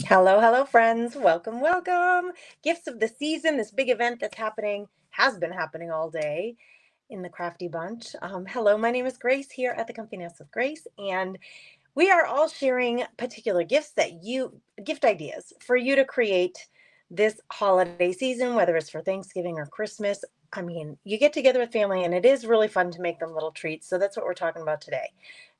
Hello, hello, friends. Welcome, welcome. Gifts of the season, this big event that's happening, has been happening all day in the Crafty Bunch. Hello, my name is Grace here at the Comfy Nest with Grace, and we are all sharing particular gift ideas for you to create this holiday season, whether it's for Thanksgiving or Christmas. I mean, you get together with family, and it is really fun to make them little treats. So that's what we're talking about today.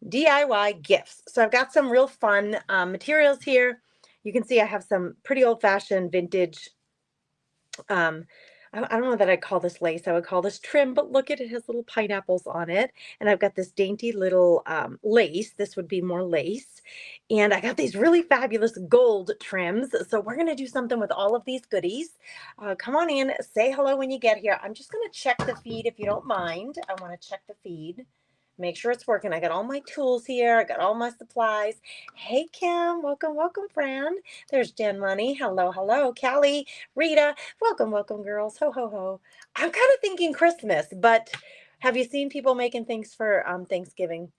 DIY gifts. So I've got some real fun materials here. You can see I have some pretty old-fashioned vintage, um, I don't know that I'd call this lace, I would call this trim, but look at it, has little pineapples on it. And I've got this dainty little lace. This would be more lace. And I got these really fabulous gold trims. So we're going to do something with all of these goodies. Come on in, say hello when you get here. I'm just going to check the feed if you don't mind. I want to check the feed. Make sure it's working. I got all my tools here. I got all my supplies. Hey, Kim. Welcome, welcome, friend. There's Jen Money. Hello, hello. Callie, Rita. Welcome, welcome, girls. Ho, ho, ho. I'm kind of thinking Christmas, but have you seen people making things for Thanksgiving?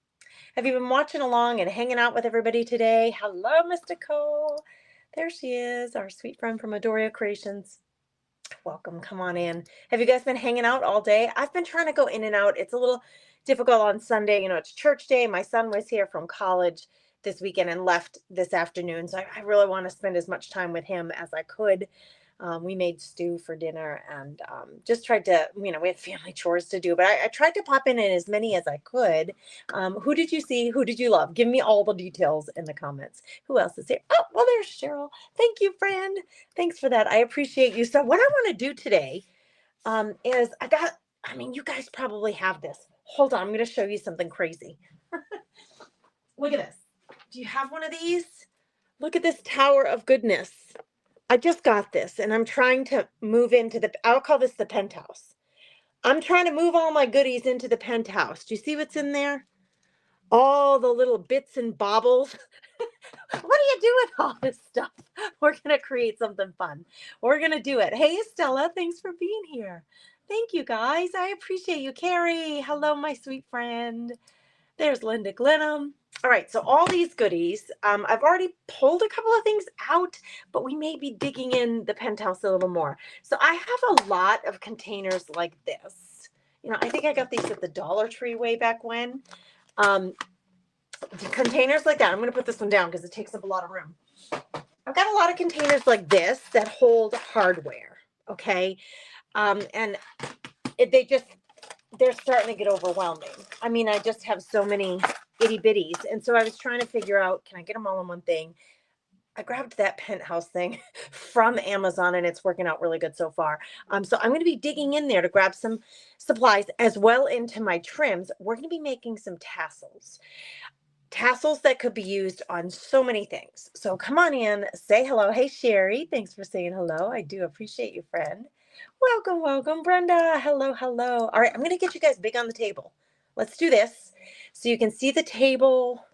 Have you been watching along and hanging out with everybody today? Hello, Mr. Cole. There she is, our sweet friend from Adoria Creations. Welcome, come on in. Have you guys been hanging out all day? I've been trying to go in and out. It's a little difficult on Sunday. You know, it's church day. My son was here from college this weekend and left this afternoon. So I really want to spend as much time with him as I could. We made stew for dinner and just tried to, we had family chores to do, but I tried to pop in as many as I could. Who did you see? Who did you love? Give me all the details in the comments. Who else is here? Oh, well, there's Cheryl. Thank you, friend. Thanks for that. I appreciate you. So what I want to do today is you guys probably have this. Hold on, I'm going to show you something crazy. Look at this. Do you have one of these? Look at this tower of goodness. I just got this and I'm trying to move into I'll call this the penthouse. I'm trying to move all my goodies into the penthouse. Do you see what's in there? All the little bits and baubles. What do you do with all this stuff? We're going to create something fun. We're going to do it. Hey, Estella, thanks for being here. Thank you, guys. I appreciate you. Carrie, hello, my sweet friend. There's Linda Glenham. All right, so all these goodies, I've already pulled a couple of things out, but we may be digging in the penthouse a little more. So I have a lot of containers like this. I think I got these at the Dollar Tree way back when. Containers like that. I'm going to put this one down because it takes up a lot of room. I've got a lot of containers like this that hold hardware, okay? And they're starting to get overwhelming. I mean, I just have so many itty bitties. And so I was trying to figure out, can I get them all in one thing? I grabbed that penthouse thing from Amazon and it's working out really good so far. So I'm going to be digging in there to grab some supplies as well into my trims. We're going to be making some tassels. Tassels that could be used on so many things. So come on in, say hello. Hey, Sherry, thanks for saying hello. I do appreciate you, friend. Welcome, welcome, Brenda. Hello, hello. All right, I'm going to get you guys big on the table. Let's do this so you can see the table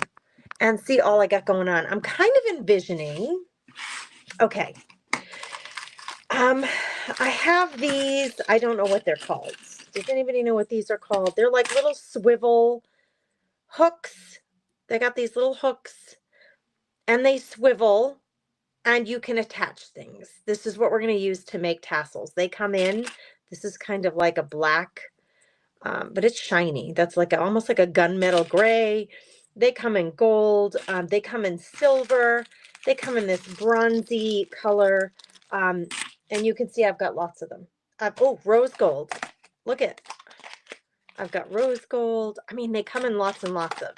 and see all I got going on. I'm kind of envisioning, okay, I have these, I don't know what they're called. Does anybody know what these are called? They're like little swivel hooks. They got these little hooks and they swivel and you can attach things. This is what we're going to use to make tassels. They come in, this is kind of like a black, but it's shiny. That's like almost like a gunmetal gray. They come in gold. They come in silver. They come in this bronzy color. And you can see I've got lots of them. Oh, rose gold. Look at, I've got rose gold. I mean, they come in lots and lots of.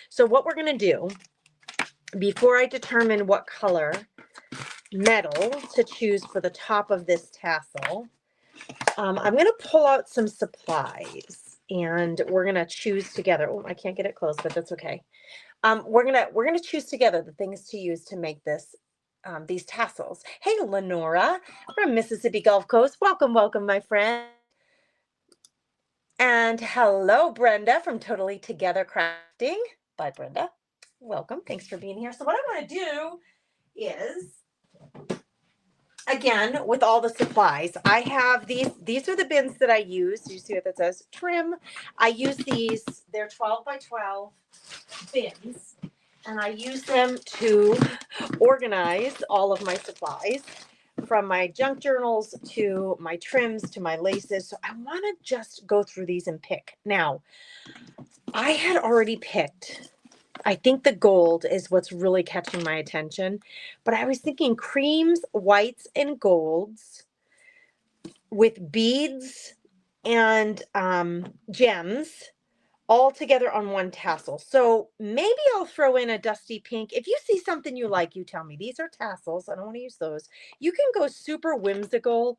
So what we're going to do, before I determine what color metal to choose for the top of this tassel, I'm going to pull out some supplies and we're going to choose together. Oh, I can't get it closed, but that's okay. We're going to choose together the things to use to make this these tassels. Hey, Lenora from Mississippi Gulf Coast. Welcome, welcome, my friend. And hello, Brenda from Totally Together Crafting. Bye, Brenda. Welcome. Thanks for being here. So what I want to do is, again, with all the supplies, I have these are the bins that I use. You see what that says? Trim. I use these. They're 12 by 12 bins. And I use them to organize all of my supplies from my junk journals to my trims to my laces. So I want to just go through these and pick. Now, I had already picked, I think the gold is what's really catching my attention, but I was thinking creams, whites, and golds with beads and gems all together on one tassel. So maybe I'll throw in a dusty pink. If you see something you like, you tell me. These are tassels. I don't want to use those. You can go super whimsical.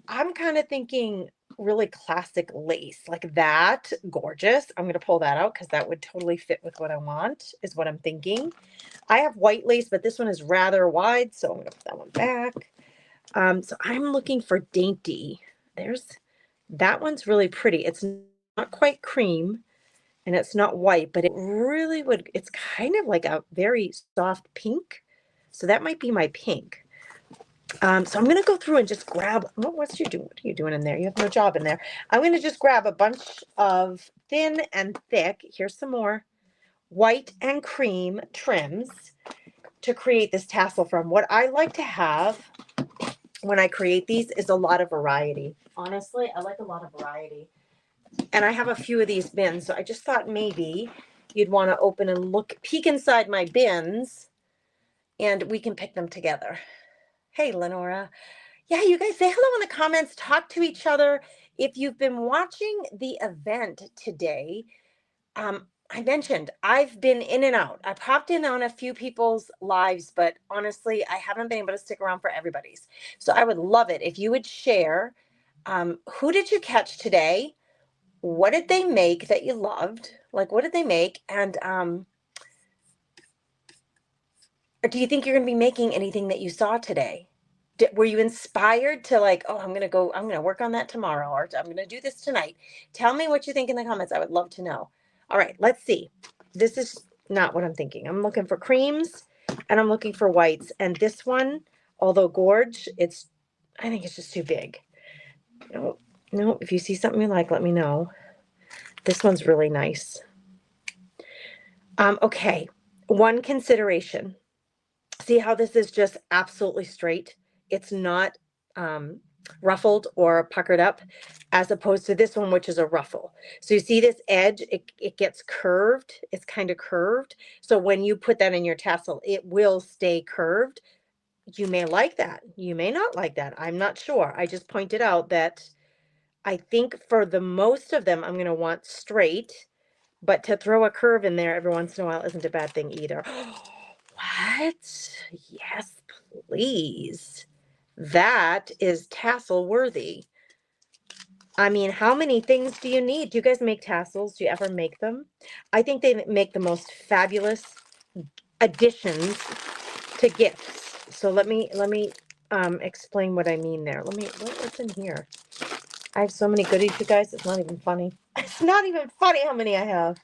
I'm kind of thinking really classic lace like that. Gorgeous. I'm going to pull that out because that would totally fit with what I want, is what I'm thinking. I have white lace, but this one is rather wide, so I'm going to put that one back. So I'm looking for dainty. That one's really pretty. It's not quite cream and it's not white, but it really would, it's kind of like a very soft pink. So that might be my pink. So I'm going to go through and just grab, what are you doing in there? You have no job in there. I'm going to just grab a bunch of thin and thick. Here's some more white and cream trims to create this tassel from. What I like to have when I create these is a lot of variety. Honestly, I like a lot of variety. And I have a few of these bins, so I just thought maybe you'd want to open and peek inside my bins, and we can pick them together. Hey, Lenora. Yeah, you guys say hello in the comments. Talk to each other. If you've been watching the event today, I mentioned I've been in and out. I popped in on a few people's lives, but honestly, I haven't been able to stick around for everybody's. So I would love it if you would share, who did you catch today? What did they make that you loved? Like, what did they make? And do you think you're going to be making anything that you saw today? Were you inspired to like, oh, I'm going to work on that tomorrow, or I'm going to do this tonight? Tell me what you think in the comments. I would love to know. All right, let's see. This is not what I'm thinking. I'm looking for creams and I'm looking for whites. And this one, although gorge, I think it's just too big. No, if you see something you like, let me know. This one's really nice. Okay, one consideration. See how this is just absolutely straight? It's not ruffled or puckered up, as opposed to this one, which is a ruffle. So you see this edge, it gets curved. It's kind of curved. So when you put that in your tassel, it will stay curved. You may like that. You may not like that. I'm not sure. I just pointed out that I think for the most of them, I'm going to want straight. But to throw a curve in there every once in a while isn't a bad thing either. What? Yes, please. That is tassel worthy. I mean, how many things do you need? Do you guys make tassels? Do you ever make them? I think they make the most fabulous additions to gifts. So let me explain what I mean there. What's in here? I have so many goodies, you guys. It's not even funny. It's not even funny how many I have.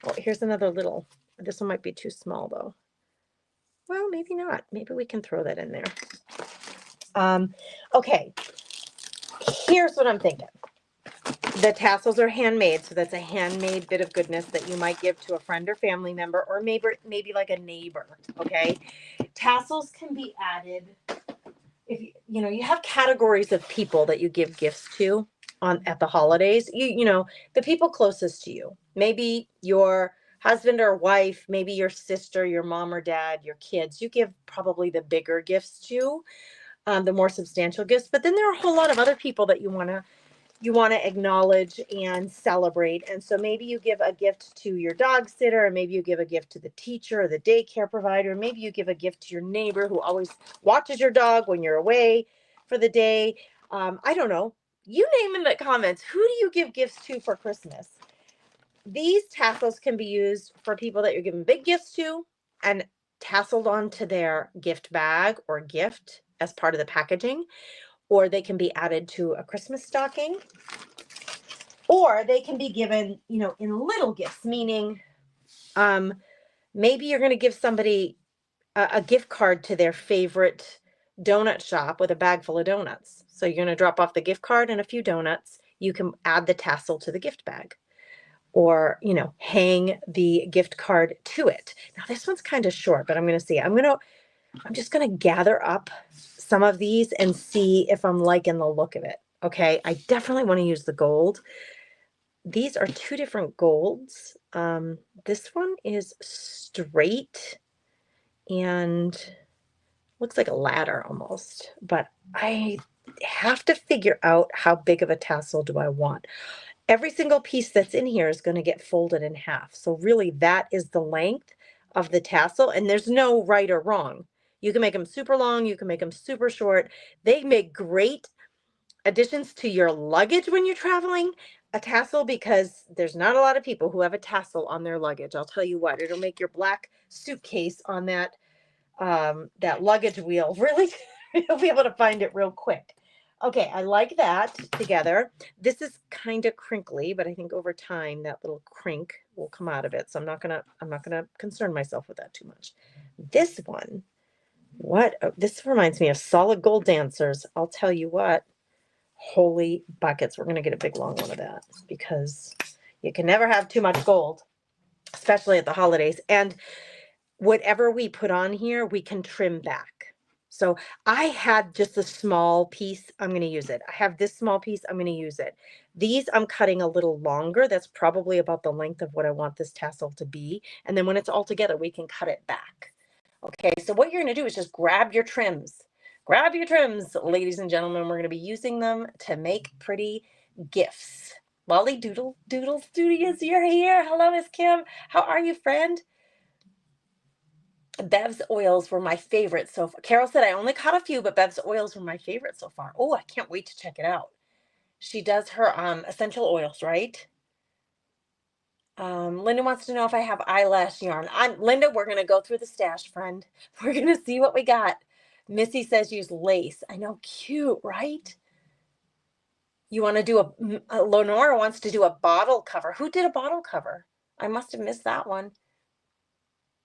Oh, here's another little. This one might be too small, though. Well, maybe not. Maybe we can throw that in there. Okay. Here's what I'm thinking. The tassels are handmade, so that's a handmade bit of goodness that you might give to a friend or family member, or maybe like a neighbor, okay? Tassels can be added if you have categories of people that you give gifts to at the holidays. The people closest to you. Maybe your husband or wife, maybe your sister, your mom or dad, your kids. You give probably the bigger gifts to, the more substantial gifts. But then there are a whole lot of other people that you want to acknowledge and celebrate. And so maybe you give a gift to your dog sitter, or maybe you give a gift to the teacher or the daycare provider. Maybe you give a gift to your neighbor who always watches your dog when you're away for the day. I don't know. You name in the comments, who do you give gifts to for Christmas? These tassels can be used for people that you're giving big gifts to and tasseled onto their gift bag or gift as part of the packaging. Or they can be added to a Christmas stocking, or they can be given, in little gifts, meaning maybe you're going to give somebody a gift card to their favorite donut shop with a bag full of donuts. So you're going to drop off the gift card and a few donuts. You can add the tassel to the gift bag, or, hang the gift card to it. Now this one's kind of short, but I'm going to see. I'm just going to gather up some of these and see if I'm liking the look of it. Okay, I definitely want to use the gold. These are two different golds. This one is straight and looks like a ladder almost, but I have to figure out how big of a tassel do I want. Every single piece that's in here is going to get folded in half. So really that is the length of the tassel, and there's no right or wrong. You can make them super long, you can make them super short. They make great additions to your luggage when you're traveling. A tassel, because there's not a lot of people who have a tassel on their luggage. I'll tell you what, it'll make your black suitcase on that luggage wheel really you'll be able to find it real quick. Okay, I like that together. This is kind of crinkly, but I think over time that little crink will come out of it. So I'm not gonna concern myself with that too much. This one, this reminds me of Solid Gold Dancers. I'll tell you what, holy buckets, we're gonna get a big long one of that because you can never have too much gold, especially at the holidays. And whatever we put on here, we can trim back. So I had just a small piece, I'm going to use it. I have this small piece, I'm going to use it. These I'm cutting a little longer. That's probably about the length of what I want this tassel to be. And then when it's all together, we can cut it back. Okay, so what you're going to do is just grab your trims. Grab your trims, ladies and gentlemen. We're going to be using them to make pretty gifts. Lolly Doodle Studios, you're here. Hello, Miss Kim. How are you, friend? Bev's oils were my favorite so far. Carol said I only caught a few, but Bev's oils were my favorite so far. Oh, I can't wait to check it out. She does her essential oils, right? Linda wants to know if I have eyelash yarn. Linda, we're going to go through the stash, friend. We're going to see what we got. Missy says use lace. I know, cute, right? You want to do Lenora wants to do a bottle cover. Who did a bottle cover? I must have missed that one.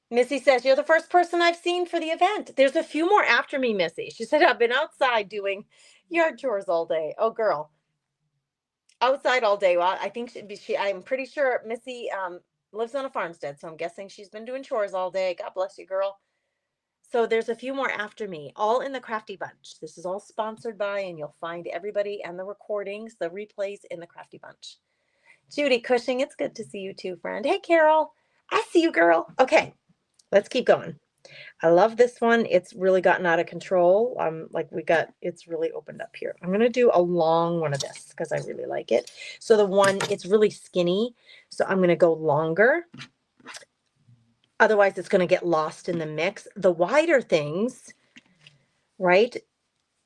Missy says, you're the first person I've seen for the event. There's a few more after me, Missy. She said, I've been outside doing yard chores all day. Oh, girl. Outside all day. Well, I think I'm pretty sure Missy lives on a farmstead, so I'm guessing she's been doing chores all day. God bless you, girl. So there's a few more after me, all in the Crafty Bunch. This is all sponsored by, and you'll find everybody and the recordings, the replays in the Crafty Bunch. Judy Cushing, it's good to see you too, friend. Hey, Carol. I see you, girl. Okay. Let's keep going. I love this one. It's really gotten out of control. It's really opened up here. I'm going to do a long one of this because I really like it. So it's really skinny. So I'm going to go longer. Otherwise, it's going to get lost in the mix. The wider things, right?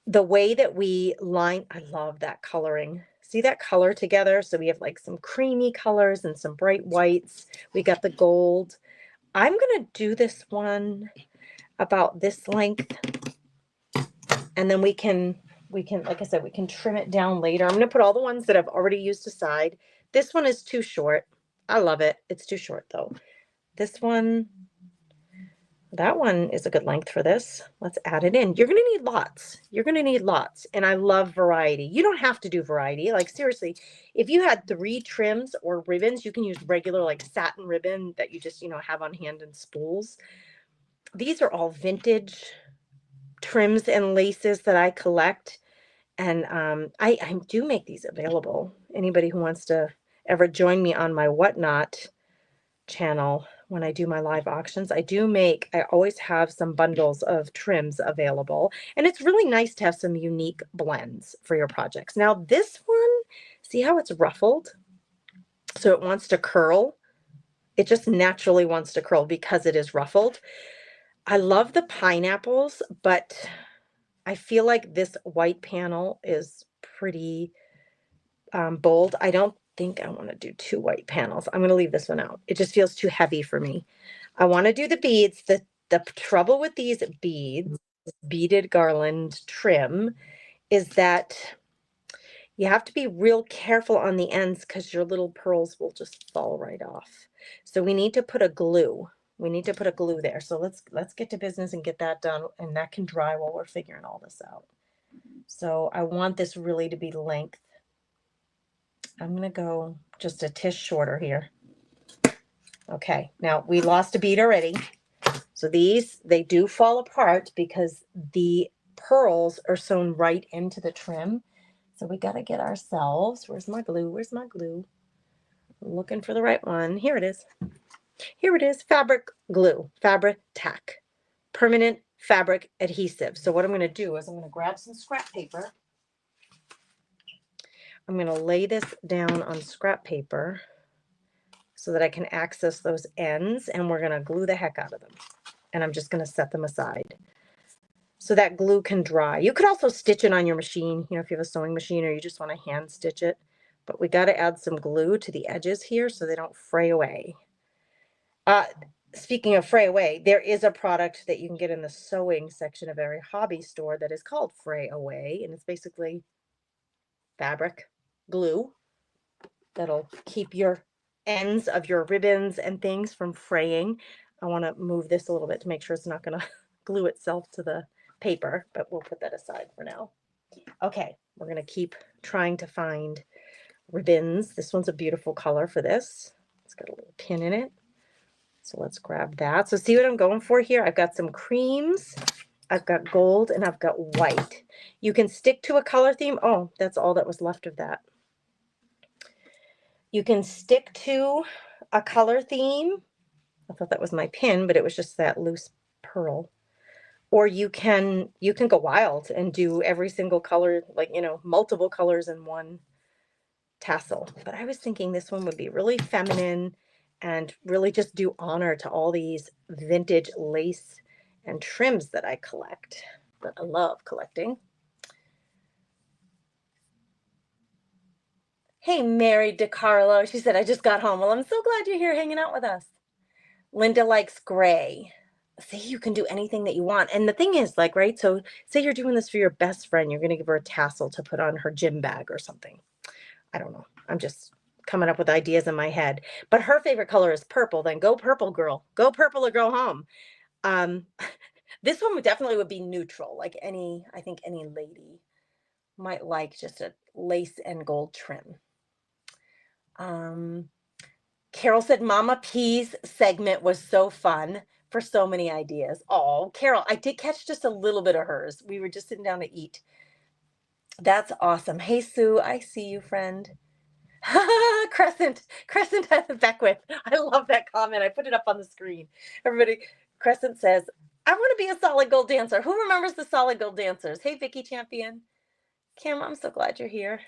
The way that we line, I love that coloring. See that color together? So we have like some creamy colors and some bright whites. We got the gold. I'm going to do this one about this length, and then we can, like I said, we can trim it down later. I'm going to put all the ones that I've already used aside. This one is too short. I love it. It's too short though. This one, that one is a good length for this. Let's add it in. You're going to need lots. You're going to need lots. And I love variety. You don't have to do variety. Like seriously, if you had 3 trims or ribbons, you can use regular like satin ribbon that you just, have on hand and spools. These are all vintage trims and laces that I collect. And I do make these available. Anybody who wants to ever join me on my Whatnot channel when I do my live auctions, I always have some bundles of trims available. And it's really nice to have some unique blends for your projects. Now this one, see how it's ruffled? So it wants to curl. It just naturally wants to curl because it is ruffled. I love the pineapples, but I feel like this white panel is pretty bold. I don't think I want to do 2 white panels. I'm going to leave this one out. It just feels too heavy for me. I want to do the beads. The trouble with these beads, beaded garland trim, is that you have to be real careful on the ends because your little pearls will just fall right off. So we need to put a glue. We need to put a glue there. So let's get to business and get that done, and that can dry while we're figuring all this out. So I want this really to be length. I'm going to go just a tish shorter here. Okay, now we lost a bead already. So these, they do fall apart because the pearls are sewn right into the trim. So we got to get ourselves, where's my glue? Where's my glue? I'm looking for the right one. Here it is. Here it is, fabric glue, Fabri-Tac, permanent fabric adhesive. So what I'm going to do is I'm going to grab some scrap paper. I'm going to lay this down on scrap paper so that I can access those ends, and we're going to glue the heck out of them. And I'm just going to set them aside so that glue can dry. You could also stitch it on your machine, you know, if you have a sewing machine or you just want to hand stitch it. But we got to add some glue to the edges here so they don't fray away. Speaking of fray away, there is a product that you can get in the sewing section of every hobby store that is called Fray Away, and it's basically fabric glue that'll keep your ends of your ribbons and things from fraying. I want to move this a little bit to make sure it's not going to glue itself to the paper, but we'll put that aside for now. Okay, we're going to keep trying to find ribbons. This one's a beautiful color for this. It's got a little pin in it. So let's grab that. So see what I'm going for here? I've got some creams, I've got gold, and I've got white. You can stick to a color theme. Oh, that's all that was left of that. You can stick to a color theme. I thought that was my pin, but it was just that loose pearl. Or you can go wild and do every single color, like, you know, multiple colors in one tassel. But I was thinking this one would be really feminine and really just do honor to all these vintage lace and trims that I collect, that I love collecting. Hey, Mary DiCarlo. She said, I just got home. Well, I'm so glad you're here hanging out with us. Linda likes gray. See, you can do anything that you want. And the thing is, like, right, so say you're doing this for your best friend. You're going to give her a tassel to put on her gym bag or something. I don't know. I'm just coming up with ideas in my head. But her favorite color is purple. Then go purple, girl. Go purple or go home. This one definitely would be neutral. Like I think any lady might like just a lace and gold trim. Carol said Mama P's segment was so fun for so many ideas. Oh, Carol, I did catch just a little bit of hers. We were just sitting down to eat. That's awesome. Hey, Sue, I see you, friend. Crescent Beckwith. I love that comment. I put it up on the screen. Everybody, Crescent says, I want to be a solid gold dancer. Who remembers the solid gold dancers? Hey, Vicky Champion. Kim, I'm so glad you're here.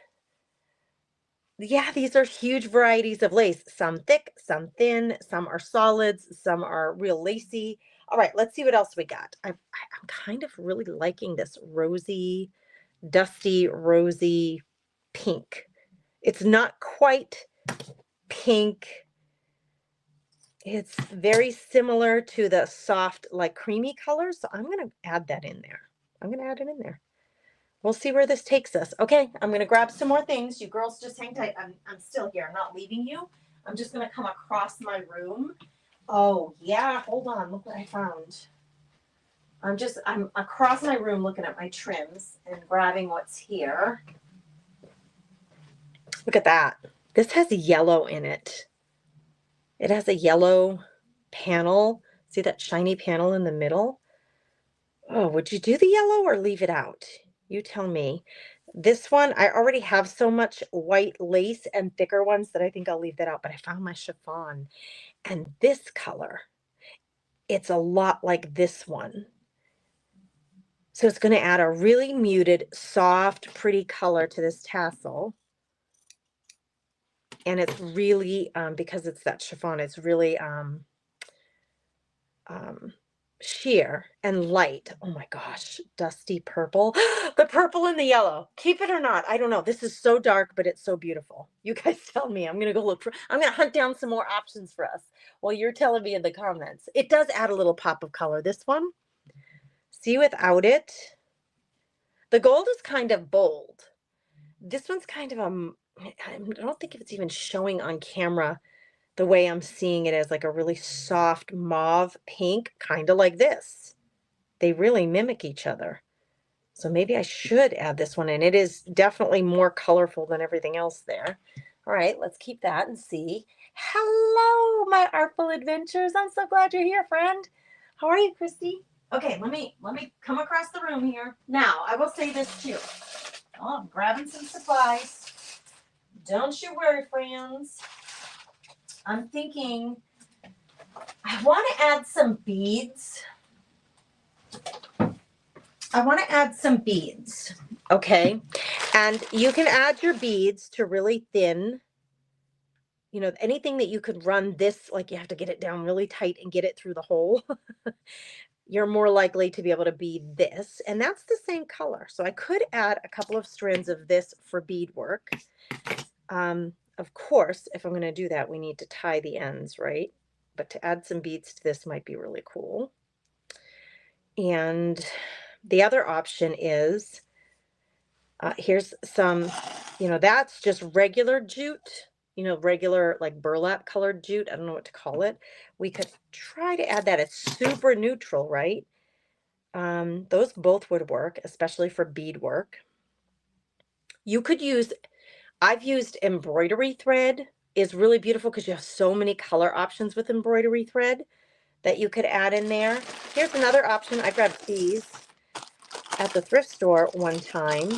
Yeah, these are huge varieties of lace. Some thick, some thin, some are solids, some are real lacy. All right, let's see what else we got. I'm kind of really liking this rosy, dusty, rosy pink. It's not quite pink. It's very similar to the soft, like creamy colors. So I'm going to add that in there. I'm going to add it in there. We'll see where this takes us. Okay, I'm going to grab some more things. You girls just hang tight. I'm still here. I'm not leaving you. I'm just going to come across my room. Oh, yeah. Hold on. Look what I found. I'm across my room looking at my trims and grabbing what's here. Look at that. This has yellow in it. It has a yellow panel. See that shiny panel in the middle? Oh, would you do the yellow or leave it out? You tell me. This one, I already have so much white lace and thicker ones that I think I'll leave that out, but I found my chiffon. And this color, it's a lot like this one. So it's going to add a really muted, soft, pretty color to this tassel. And it's really, because it's that chiffon, it's really sheer and light. Oh my gosh, dusty purple. The purple and the yellow. Keep it or not. I don't know. This is so dark, but it's so beautiful. You guys tell me. I'm going to go look for, I'm going to hunt down some more options for us while you're telling me in the comments. It does add a little pop of color. This one, see without it. The gold is kind of bold. This one's kind of I don't think it's even showing on camera the way I'm seeing it as like a really soft mauve pink, kind of like this. They really mimic each other. So maybe I should add this one in. It is definitely more colorful than everything else there. All right, let's keep that and see. Hello, my Artful Adventures. I'm so glad you're here, friend. How are you, Christy? Okay, let me come across the room here. Now, I will say this too. Oh, I'm grabbing some supplies. Don't you worry, friends. I'm thinking I want to add some beads. Okay? And you can add your beads to really thin. You know, anything that you could run this, like you have to get it down really tight and get it through the hole. You're more likely to be able to bead this, and that's the same color. So I could add a couple of strands of this for beadwork. Of course, if I'm going to do that, we need to tie the ends, right? But to add some beads to this might be really cool. And the other option is, here's some, that's just regular jute, regular like burlap colored jute. I don't know what to call it. We could try to add that. It's super neutral, right? Those both would work, especially for beadwork. You could use, I've used embroidery thread. Is really beautiful because you have so many color options with embroidery thread that you could add in there. Here's another option. I grabbed these at the thrift store one time,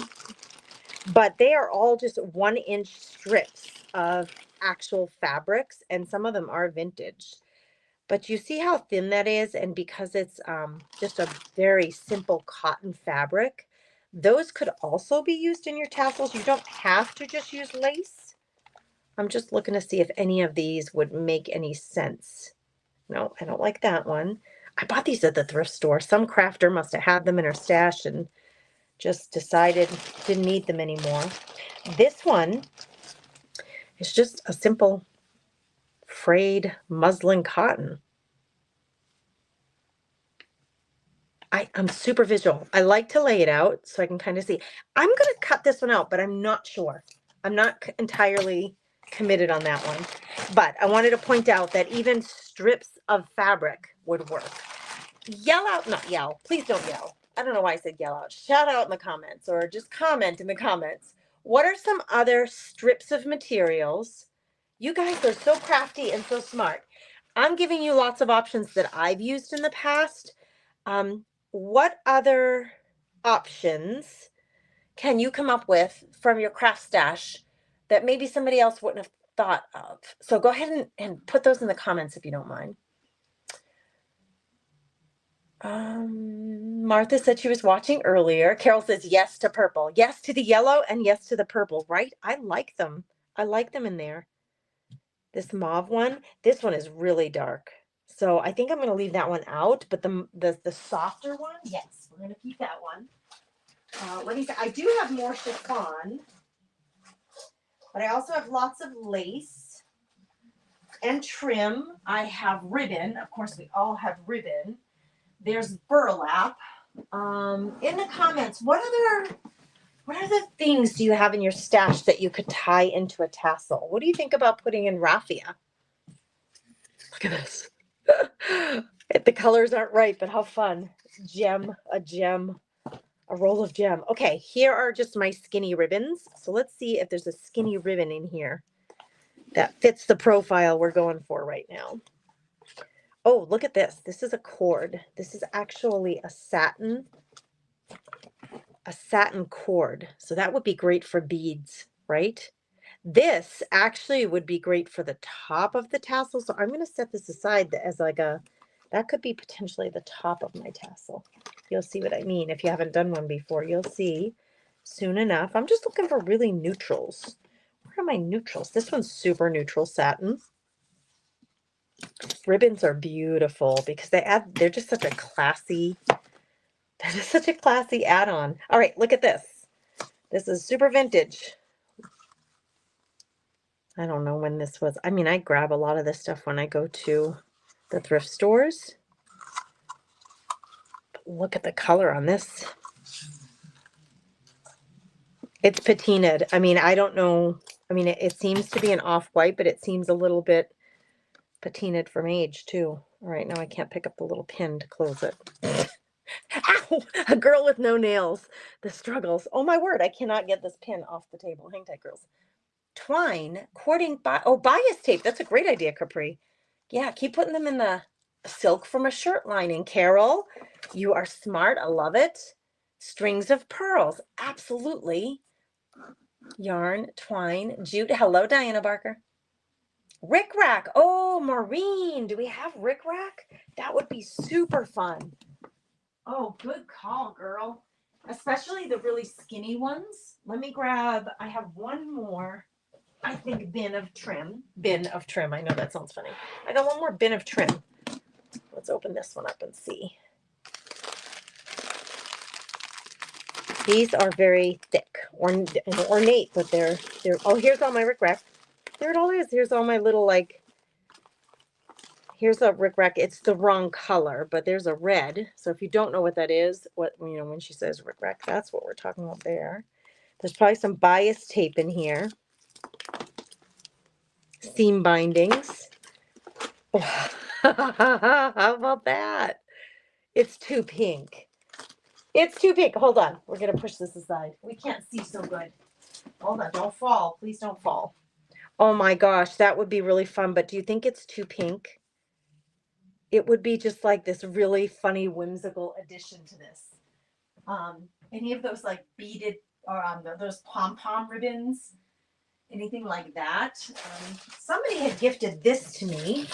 but they are all just 1-inch strips of actual fabrics, and some of them are vintage. But you see how thin that is, and because it's just a very simple cotton fabric, those could also be used in your tassels. You don't have to just use lace. I'm just looking to see if any of these would make any sense. No, I don't like that one. I bought these at the thrift store. Some crafter must have had them in her stash and just decided didn't need them anymore. This one is just a simple frayed muslin cotton. I'm super visual. I like to lay it out so I can kind of see. I'm going to cut this one out, but I'm not sure. I'm not entirely committed on that one. But I wanted to point out that even strips of fabric would work. Yell out, not yell. Please don't yell. I don't know why I said yell out. Shout out in the comments or just comment in the comments. What are some other strips of materials? You guys are so crafty and so smart. I'm giving you lots of options that I've used in the past. What other options can you come up with from your craft stash that maybe somebody else wouldn't have thought of? So go ahead and put those in the comments if you don't mind. Martha said she was watching earlier. Carol says yes to purple. Yes to the yellow and yes to the purple, right? I like them. I like them in there. This mauve one, this one is really dark. So I think I'm going to leave that one out, but the softer one, yes, we're going to keep that one. Let me see. I do have more chiffon, but I also have lots of lace and trim. I have ribbon. Of course, we all have ribbon. There's burlap. In the comments, what other things do you have in your stash that you could tie into a tassel? What do you think about putting in raffia? Look at this. The colors aren't right, but how fun. A gem, a roll of gem. Okay, here are just my skinny ribbons. So let's see if there's a skinny ribbon in here that fits the profile we're going for right now. Oh, look at this. This is a cord. This is actually a satin cord. So that would be great for beads, right? This actually would be great for the top of the tassel. So I'm going to set this aside as like that could be potentially the top of my tassel. You'll see what I mean. If you haven't done one before, you'll see soon enough. I'm just looking for really neutrals. Where are my neutrals? This one's super neutral satin. Ribbons are beautiful because they're just such a classy add-on. All right, look at this. This is super vintage. I don't know when this was. I mean, I grab a lot of this stuff when I go to the thrift stores. But look at the color on this. It's patinaed. I mean, I don't know. I mean, it seems to be an off-white, but it seems a little bit patinaed from age too. All right, now I can't pick up the little pin to close it. Ow! A girl with no nails. The struggles. Oh my word, I cannot get this pin off the table. Hang tight, girls. Twine, cording, bias tape. That's a great idea, Capri. Yeah, keep putting them in the silk from a shirt lining. Carol, you are smart. I love it. Strings of pearls. Absolutely. Yarn, twine, jute. Hello, Diana Barker. Rickrack. Oh, Maureen, do we have rickrack? That would be super fun. Oh, good call, girl. Especially the really skinny ones. Let me grab, I have one more, I think, bin of trim. Bin of trim. I know that sounds funny. I got one more bin of trim. Let's open this one up and see. These are very thick, ornate, but they're, oh, here's all my rickrack. There it all is. Here's all my little, like, here's a rickrack. It's the wrong color, but there's a red. So if you don't know what that is, when she says rickrack, that's what we're talking about there. There's probably some bias tape in here. Seam bindings. Oh, how about that? It's too pink. It's too pink. Hold on. We're going to push this aside. We can't see so good. Hold on. Don't fall. Please don't fall. Oh my gosh, that would be really fun. But do you think it's too pink? It would be just like this really funny, whimsical addition to this. Any of those like beaded or those pom-pom ribbons, anything like that. Somebody had gifted this to me.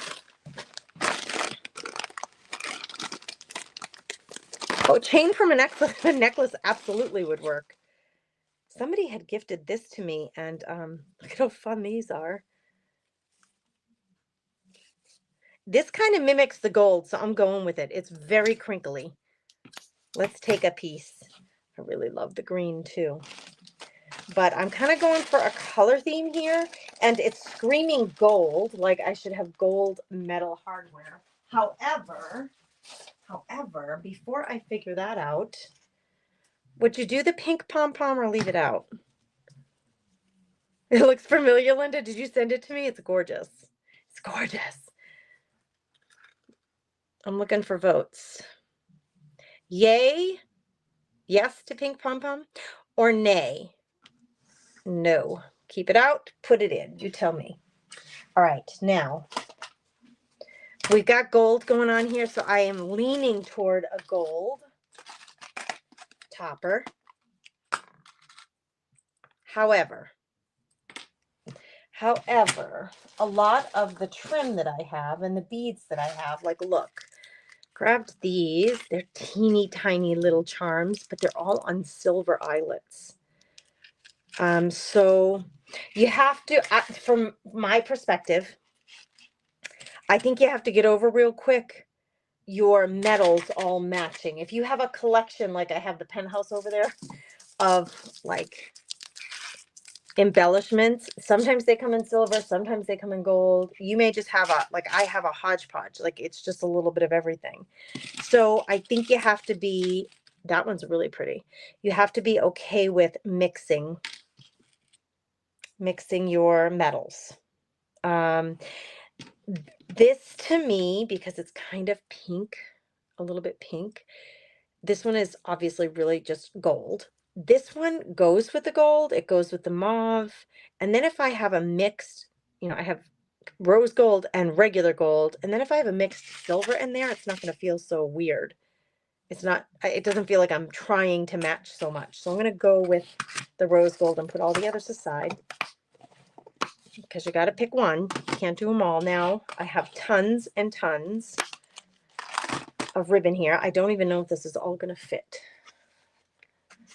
Oh, chain from a necklace absolutely would work. Somebody had gifted this to me, and look at how fun these are. This kind of mimics the gold, so I'm going with it. It's very crinkly. Let's take a piece. I really love the green too. But I'm kind of going for a color theme here, and it's screaming gold, like I should have gold metal hardware. However, before I figure that out, would you do the pink pom-pom or leave it out? It looks familiar, Linda. Did you send it to me? It's gorgeous. It's gorgeous. I'm looking for votes. Yay, yes to pink pom-pom, or nay? No. Keep it out, put it in. You tell me. All right, now we've got gold going on here, so I am leaning toward a gold topper. However, a lot of the trim that I have and the beads that I have, like, look, grabbed these. They're teeny tiny little charms, but they're all on silver eyelets. So you have to, from my perspective, I think you have to get over real quick your metals all matching. If you have a collection, like I have the penthouse over there, of like embellishments, sometimes they come in silver, sometimes they come in gold. You may just have I have a hodgepodge, like it's just a little bit of everything. So I think you have to be, that one's really pretty. You have to be okay with mixing your metals. This to me, because it's kind of pink, a little bit pink, this one is obviously really just gold. This one goes with the gold, it goes with the mauve. And then if I have a mixed, I have rose gold and regular gold. And then if I have a mixed silver in there, it's not going to feel so weird. It doesn't feel like I'm trying to match so much. So I'm going to go with the rose gold and put all the others aside, because you got to pick one. You can't do them all. Now I have tons and tons of ribbon here. I don't even know if this is all going to fit.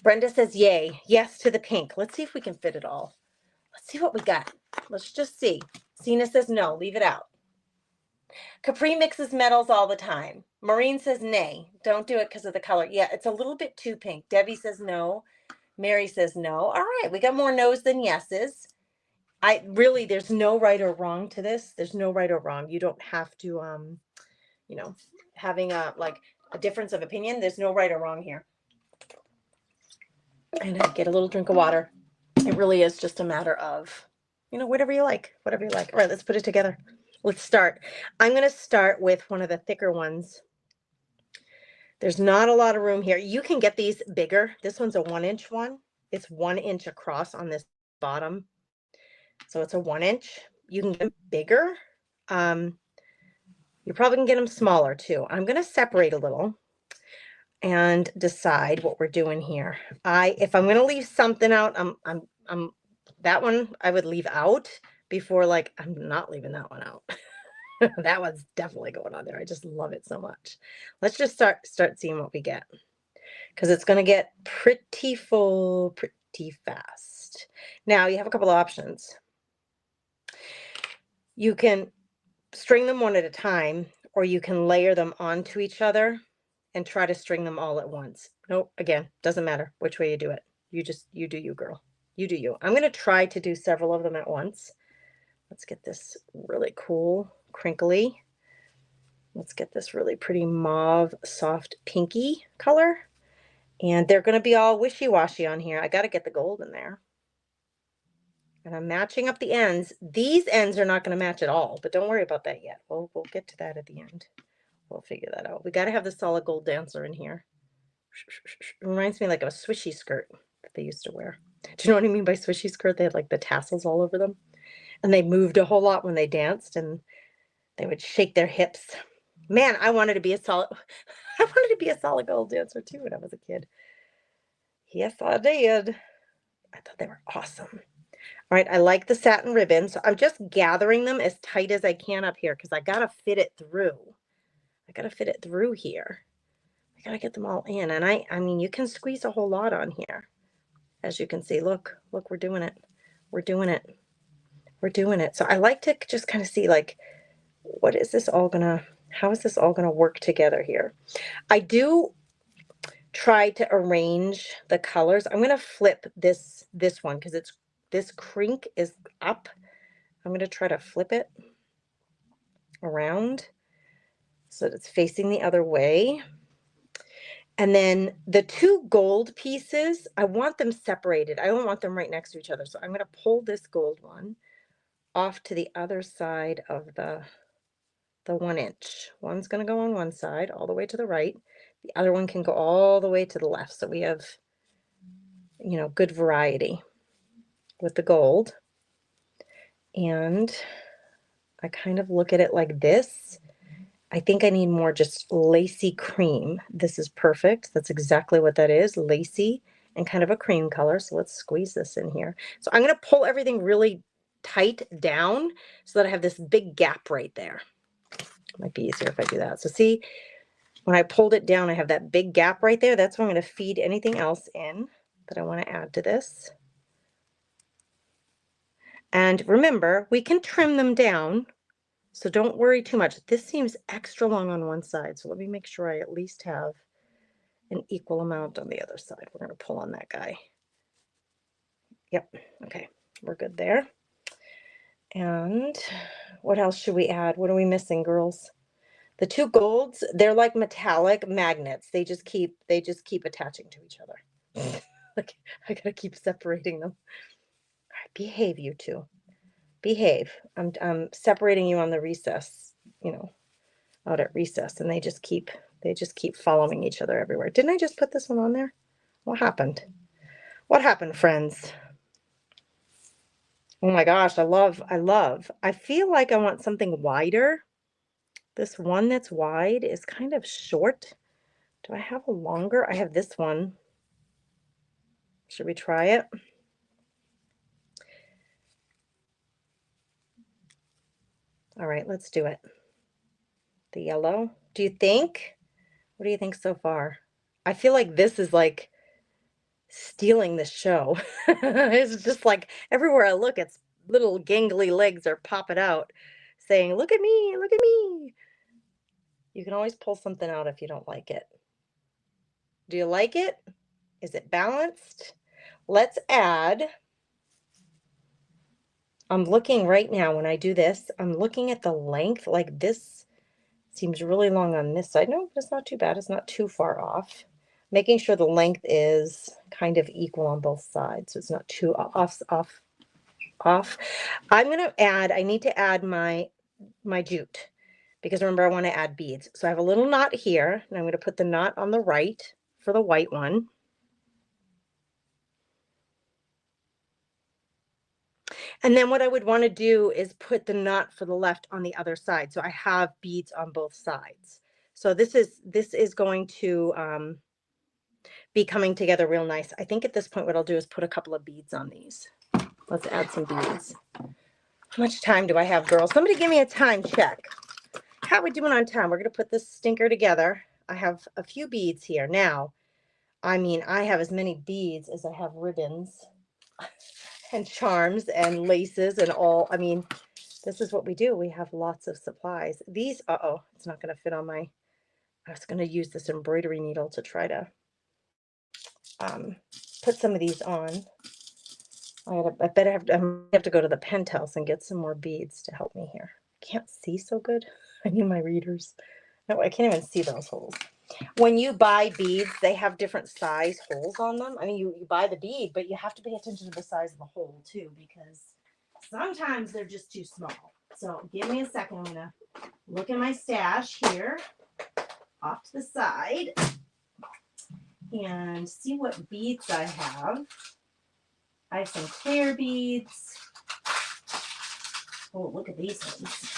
Brenda says yay. Yes to the pink. Let's see if we can fit it all. Let's see what we got. Let's just see. Sina says no. Leave it out. Capri mixes metals all the time. Maureen says nay. Don't do it because of the color. Yeah, it's a little bit too pink. Debbie says no. Mary says no. All right. We got more no's than yeses. There's no right or wrong to this. There's no right or wrong. You don't have to, having a difference of opinion. There's no right or wrong here. And I get a little drink of water. It really is just a matter of, whatever you like. All right, let's put it together. Let's start. I'm going to start with one of the thicker ones. There's not a lot of room here. You can get these bigger. This one's a 1-inch one. It's 1 inch across on this bottom. So it's a 1 inch. You can get them bigger. You probably can get them smaller too. I'm going to separate a little and decide what we're doing here. If I'm going to leave something out, I'm that one I would leave out before, like, I'm not leaving that one out. That one's definitely going on there. I just love it so much. Let's just start seeing what we get, because it's going to get pretty full pretty fast. Now you have a couple of options. You can string them one at a time, or you can layer them onto each other and try to string them all at once. Nope, again, doesn't matter which way you do it. You do you, girl. You do you. I'm going to try to do several of them at once. Let's get this really cool, crinkly. Let's get this really pretty mauve, soft, pinky color. And they're going to be all wishy-washy on here. I got to get the gold in there. And I'm matching up the ends. These ends are not going to match at all, but don't worry about that yet. We'll get to that at the end. We'll figure that out. We got to have the solid gold dancer in here. It reminds me like of a swishy skirt that they used to wear. Do you know what I mean by swishy skirt? They had like the tassels all over them. And they moved a whole lot when they danced, and they would shake their hips. Man, I wanted to be a solid gold dancer too when I was a kid. Yes, I did. I thought they were awesome. All right, I like the satin ribbon, so I'm just gathering them as tight as I can up here because I gotta fit it through. I gotta fit it through here. I gotta get them all in, and I mean, you can squeeze a whole lot on here. As you can see, look, we're doing it. We're doing it. We're doing it. So I like to just kind of see, like, how is this all gonna work together here? I do try to arrange the colors. I'm gonna flip this one because this crink is up. I'm gonna try to flip it around so that it's facing the other way. And then the two gold pieces, I want them separated. I don't want them right next to each other. So I'm going to pull this gold one off to the other side of the 1 inch. One's going to go on one side all the way to the right. The other one can go all the way to the left. So we have, you know, good variety with the gold. And I kind of look at it like this. I think I need more just lacy cream. This is perfect. That's exactly what that is, lacy and kind of a cream color. So let's squeeze this in here. So I'm going to pull everything really tight down so that I have this big gap right there. Might be easier if I do that. So see, when I pulled it down, I have that big gap right there. That's where I'm going to feed anything else in that I want to add to this. And remember, we can trim them down. So don't worry too much. This seems extra long on one side. So let me make sure I at least have an equal amount on the other side. We're going to pull on that guy. Yep. Okay. We're good there. And what else should we add? What are we missing, girls? The two golds, they're like metallic magnets. They just keep attaching to each other. Like, I gotta keep separating them. All right, behave, you two. Behave. I'm separating you on the recess, you know, out at recess, and they just keep following each other everywhere. Didn't I just put this one on there? What happened? What happened, friends? Oh my gosh, I feel like I want something wider. This one that's wide is kind of short. Do I have a longer? I have this one. Should we try it? All right, let's do it. The yellow. Do you think? What do you think so far? I feel like this is like stealing the show. It's just like everywhere I look, it's little gangly legs are popping out saying, look at me, look at me. You can always pull something out if you don't like it. Do you like it? Is it balanced? Let's add, I'm looking right now when I do this, I'm looking at the length, like this seems really long on this side. No, but it's not too bad. It's not too far off. Making sure the length is kind of equal on both sides, so it's not too off. I'm going to add, I need to add my jute, because remember, I want to add beads. So I have a little knot here, and I'm going to put the knot on the right for the white one. And then what I would want to do is put the knot for the left on the other side. So I have beads on both sides. So this is going to be coming together real nice. I think at this point what I'll do is put a couple of beads on these. Let's add some beads. How much time do I have, girls? Somebody give me a time check. How are we doing on time? We're going to put this stinker together. I have a few beads here. Now, I mean, I have as many beads as I have ribbons and charms and laces and all. I mean, this is what we do. We have lots of supplies. These, uh-oh, it's not going to fit on my, I was going to use this embroidery needle to try to put some of these on. I bet I have to go to the penthouse and get some more beads to help me here. I can't see so good. I need my readers. No, I can't even see those holes. When you buy beads, they have different size holes on them. I mean, you buy the bead, but you have to pay attention to the size of the hole too, because sometimes they're just too small. So give me a second. I'm going to look in my stash here off to the side and see what beads I have. I have some clear beads. Oh, look at these ones.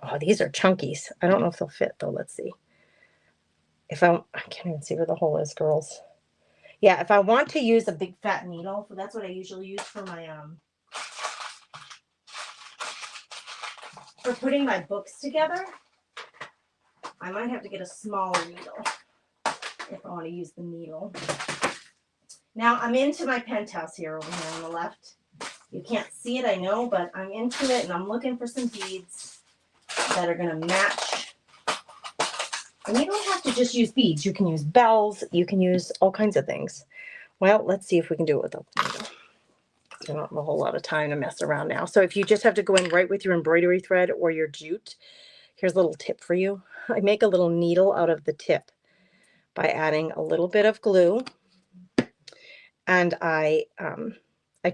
Oh, these are chunkies. I don't know if they'll fit though. Let's see. I can't even see where the hole is, girls. Yeah, if I want to use a big fat needle, that's what I usually use for my for putting my books together. I might have to get a smaller needle if I want to use the needle. Now I'm into my penthouse here over here on the left. You can't see it, I know, but I'm into it and I'm looking for some beads that are going to match. And you don't have to just use beads. You can use bells. You can use all kinds of things. Well, let's see if we can do it with a needle. I don't have a whole lot of time to mess around now. So if you just have to go in right with your embroidery thread or your jute, here's a little tip for you. I make a little needle out of the tip by adding a little bit of glue, and I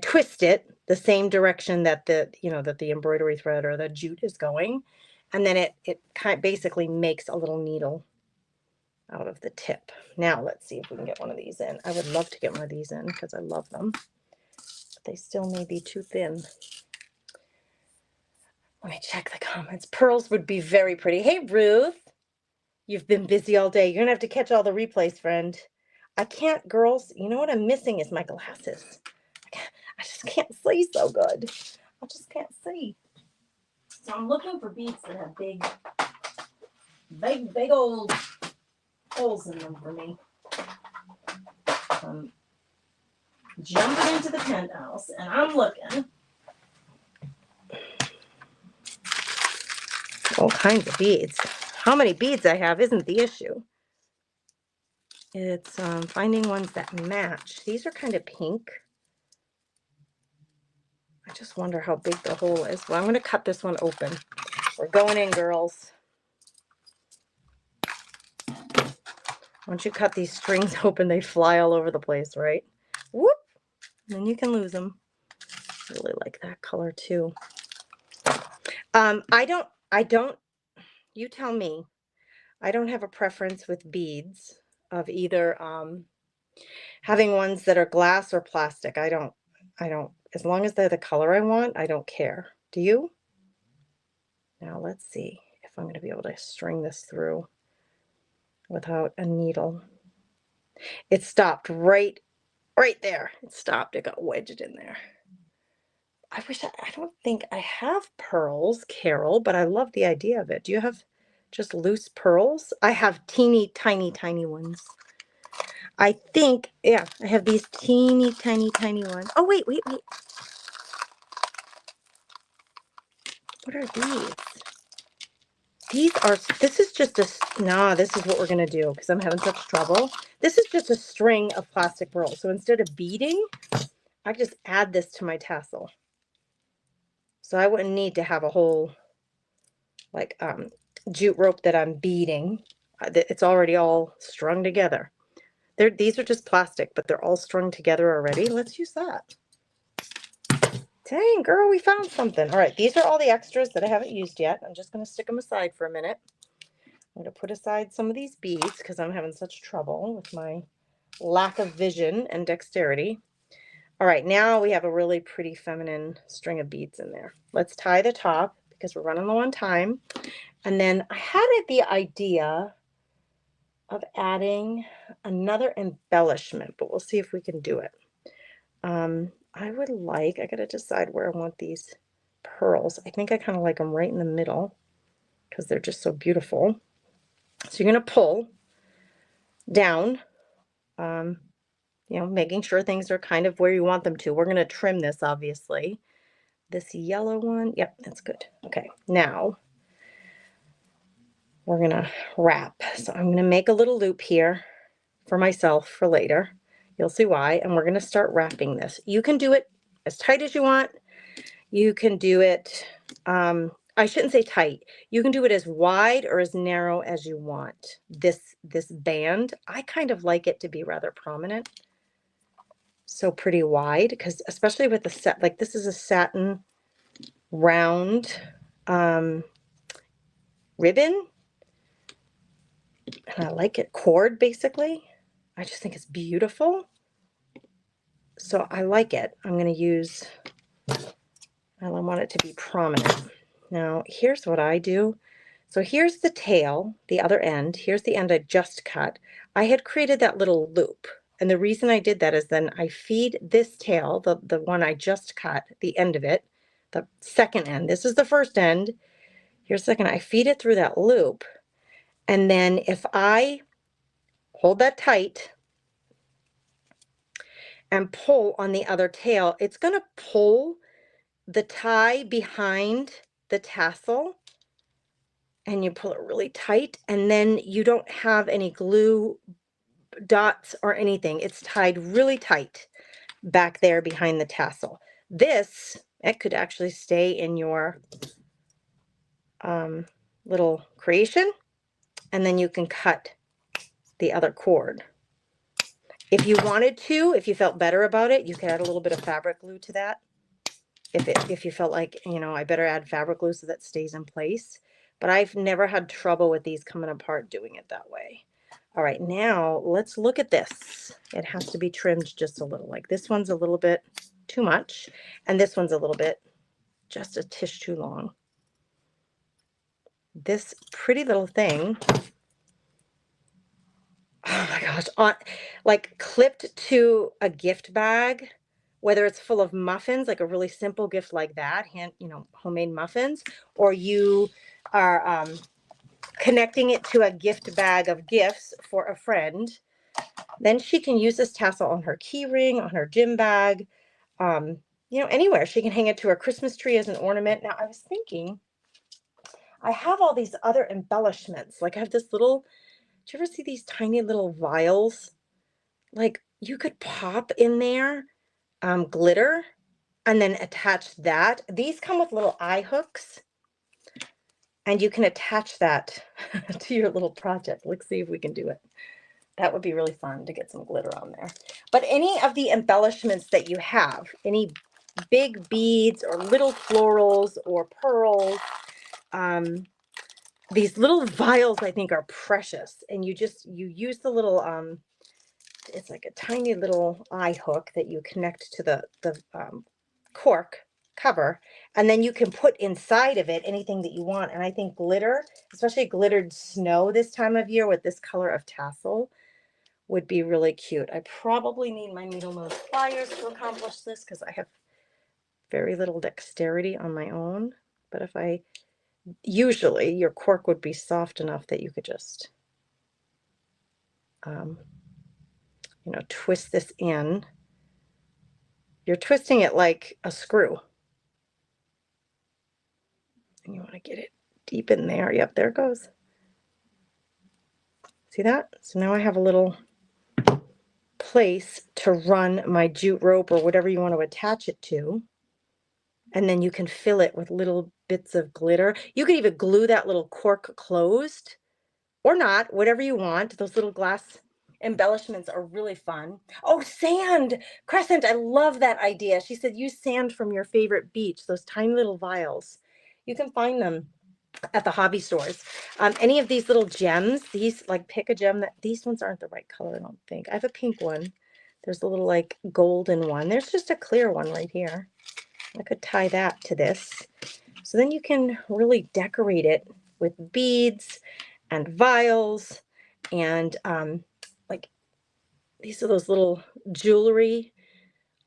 twist it the same direction that the embroidery thread or the jute is going, and then it kind of basically makes a little needle out of the tip. Now let's see if we can get one of these in. I would love to get one of these in because I love them, but they still may be too thin. Let me check the comments. Pearls would be very pretty. Hey, Ruth. You've been busy all day. You're going to have to catch all the replays, friend. I can't, girls. You know what I'm missing is my glasses. I just can't see so good. I just can't see. So I'm looking for beads that have big old holes in them for me. I'm jumping into the penthouse and I'm looking. All kinds of beads. How many beads I have isn't the issue. It's finding ones that match. These are kind of pink. I just wonder how big the hole is. Well, I'm going to cut this one open. We're going in, girls. Once you cut these strings open, they fly all over the place, right? Whoop! And then you can lose them. I really like that color too. I don't, you tell me. I don't have a preference with beads of either having ones that are glass or plastic. I don't, as long as they're the color I want, I don't care. Do you? Now let's see if I'm going to be able to string this through without a needle. It stopped right there. It stopped. It got wedged in there. I don't think I have pearls, Carol, but I love the idea of it. Do you have just loose pearls? I have teeny, tiny, tiny ones. I think, yeah, I have these teeny, tiny, tiny ones. Oh, wait. What are these? This is just this is what we're going to do because I'm having such trouble. This is just a string of plastic pearls. So instead of beading, I just add this to my tassel. So I wouldn't need to have a whole like jute rope that I'm beading. It's already all strung together. These are just plastic, but they're all strung together already. Let's use that. Dang, girl, we found something. All right, these are all the extras that I haven't used yet. I'm just going to stick them aside for a minute. I'm going to put aside some of these beads because I'm having such trouble with my lack of vision and dexterity. All right, now we have a really pretty feminine string of beads in there. Let's tie the top because we're running low on time. And then I had the idea of adding another embellishment, but we'll see if we can do it. I gotta decide where I want these pearls. I think I kind of like them right in the middle because they're just so beautiful. So you're gonna pull down, making sure things are kind of where you want them to. We're gonna trim this, obviously. This yellow one, yep, that's good. Okay, now we're gonna wrap. So I'm gonna make a little loop here for myself for later. You'll see why. And we're gonna start wrapping this. You can do it as tight as you want. You can do it, I shouldn't say tight. You can do it as wide or as narrow as you want. This band, I kind of like it to be rather prominent. So pretty wide, because especially with the set, like this is a satin round ribbon. And I like it cord, basically. I just think it's beautiful. So I like it. I want it to be prominent. Now, here's what I do. So here's the tail, the other end. Here's the end I just cut. I had created that little loop. And the reason I did that is then I feed this tail, the one I just cut, the end of it, the second end. This is the first end. Here's the second. I feed it through that loop. And then if I hold that tight and pull on the other tail, it's going to pull the tie behind the tassel, and you pull it really tight, and then you don't have any glue dots or anything. It's tied really tight back there behind the tassel. It could actually stay in your little creation, and then you can cut the other cord. If you wanted to, if you felt better about it, you could add a little bit of fabric glue to that. If you felt like, I better add fabric glue so that stays in place. But I've never had trouble with these coming apart doing it that way. All right, now let's look at this. It has to be trimmed just a little. Like this one's a little bit too much, and this one's a little bit, just a tish too long. This pretty little thing, oh my gosh, like clipped to a gift bag, whether it's full of muffins, like a really simple gift like that, homemade muffins, or you are connecting it to a gift bag of gifts for a friend, then she can use this tassel on her key ring, on her gym bag, anywhere. She can hang it to her Christmas tree as an ornament. Now, I was thinking, I have all these other embellishments. Like I have this little, do you ever see these tiny little vials? Like you could pop in there glitter and then attach that. These come with little eye hooks, and you can attach that to your little project. Let's see if we can do it. That would be really fun to get some glitter on there. But any of the embellishments that you have, any big beads or little florals or pearls, these little vials I think are precious. And you use the little, it's like a tiny little eye hook that you connect to the cork cover, and then you can put inside of it anything that you want. And I think glitter, especially glittered snow this time of year with this color of tassel, would be really cute. I probably need my needle nose pliers to accomplish this because I have very little dexterity on my own. But usually your cork would be soft enough that you could just, twist this in. You're twisting it like a screw. And you want to get it deep in there. Yep, there it goes. See that? So now I have a little place to run my jute rope or whatever you want to attach it to. And then you can fill it with little bits of glitter. You could even glue that little cork closed or not, whatever you want. Those little glass embellishments are really fun. Oh, sand, Crescent, I love that idea. She said use sand from your favorite beach, those tiny little vials. You can find them at the hobby stores. Any of these little gems, pick a gem. These ones aren't the right color, I don't think. I have a pink one There's a little like golden one. There's just a clear one right here. I could tie that to this. So then you can really decorate it with beads and vials and like these are those little jewelry.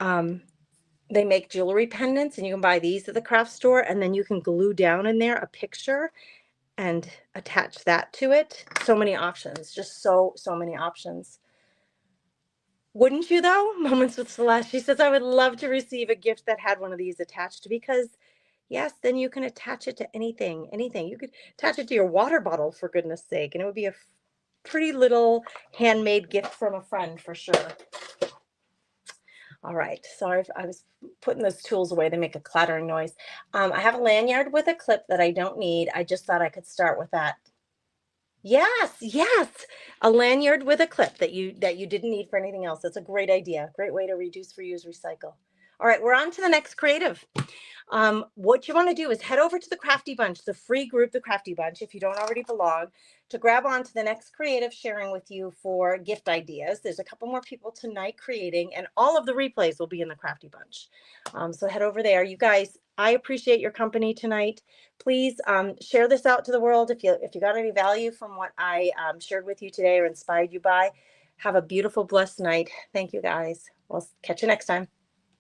They make jewelry pendants and you can buy these at the craft store and then you can glue down in there a picture and attach that to it. So many options, just so many options. Wouldn't you though? Moments with Celeste. She says, I would love to receive a gift that had one of these attached because yes, then you can attach it to anything, anything. You could attach it to your water bottle for goodness sake. And it would be a pretty little handmade gift from a friend for sure. All right, sorry if I was putting those tools away. They make a clattering noise. I have a lanyard with a clip that I don't need. I just thought I could start with that. Yes, yes, a lanyard with a clip that you didn't need for anything else. That's a great idea. Great way to reduce, reuse, recycle. All right, we're on to the next creative. What you want to do is head over to the Crafty Bunch, the free group, the Crafty Bunch, if you don't already belong, to grab on to the next creative sharing with you for gift ideas. There's a couple more people tonight creating, and all of the replays will be in the Crafty Bunch. So head over there. You guys, I appreciate your company tonight. Please share this out to the world. If you got any value from what I shared with you today or inspired you by, have a beautiful, blessed night. Thank you, guys. We'll catch you next time.